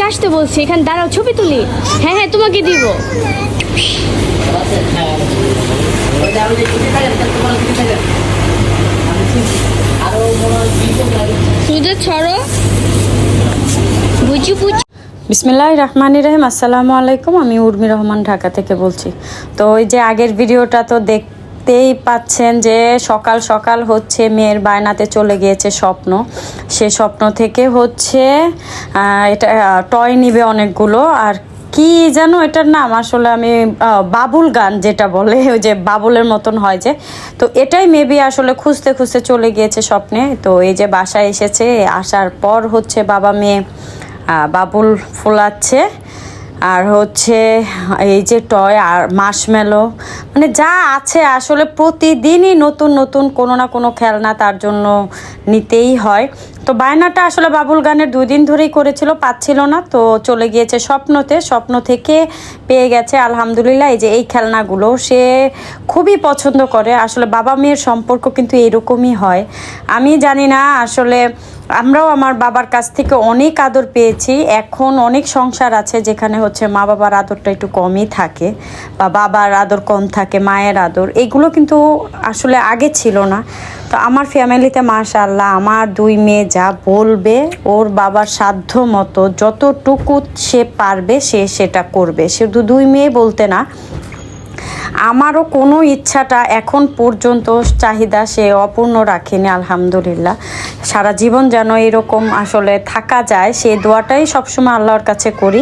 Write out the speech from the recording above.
আসতে বলছি, এখানে দাঁড়াও ছবি তুলি। হ্যাঁ হ্যাঁ তোমাকে দিব। সুজা ছড়ো বুঝু বুঝু। বিসমিল্লাহির রহমানির রহিম। আসসালামু আলাইকুম। আমি উর্মি রহমান, ঢাকা থেকে বলছি। তো ওই যে আগের ভিডিওটা তো দেখতেই পাচ্ছেন যে সকাল সকাল হচ্ছে মেয়ের বায়নাতে চলে গিয়েছে স্বপ্ন। সে স্বপ্ন থেকে হচ্ছে এটা টয় নিবে অনেকগুলো, আর কি জানো এটার নাম আসলে আমি বাবুল গান যেটা বলে, ওই যে বাবুলের মতন হয় যে, তো এটাই মেবি আসলে খুঁজতে খুঁজতে চলে গিয়েছে স্বপ্নে। তো এই যে বাসায় এসেছে, আসার পর হচ্ছে বাবা মেয়ে বাবুল ফোলাচ্ছে, আর হচ্ছে এই যে টয় আর মাশমেলো, মানে যা আছে আসলে প্রতিদিনই নতুন নতুন কোনো না কোনো খেলনা তার জন্য নিতেই হয়। তো বায়নাটা আসলে বাবুল গানের 2 দিন ধরেই করেছিল, পাচ্ছিল না, তো চলে গিয়েছে স্বপ্নতে। স্বপ্ন থেকে পেয়ে গেছে আলহামদুলিল্লাহ এই যে এই খেলনাগুলো। সে খুবই পছন্দ করে। আসলে বাবা মেয়ের সম্পর্ক কিন্তু এরকমই হয়। আমি জানি না আসলে, আমরাও আমার বাবার কাছ থেকে অনেক আদর পেয়েছি। এখন অনেক সংসার আছে যেখানে হচ্ছে মা বাবার আদরটা একটু কমই থাকে, বা বাবার আদর কম থাকে, মায়ের আদর এগুলো কিন্তু আসলে আগে ছিল না। তো আমার ফ্যামিলিতে মাশাআল্লাহ আমার 2 মেয়ে যা বলবে, ওর বাবার সাধ্য মতো যতটুকু সে পারবে সে সেটা করবে। শুধু 2 মেয়ে বলতে না, আমারও কোনো ইচ্ছাটা এখন পর্যন্ত চাহিদা সে অপূর্ণ রাখেনি আলহামদুলিল্লাহ। সারা জীবন যেন এরকম আসলে থাকা যায়, সেই দোয়াটাই সবসময় আল্লাহর কাছে করি।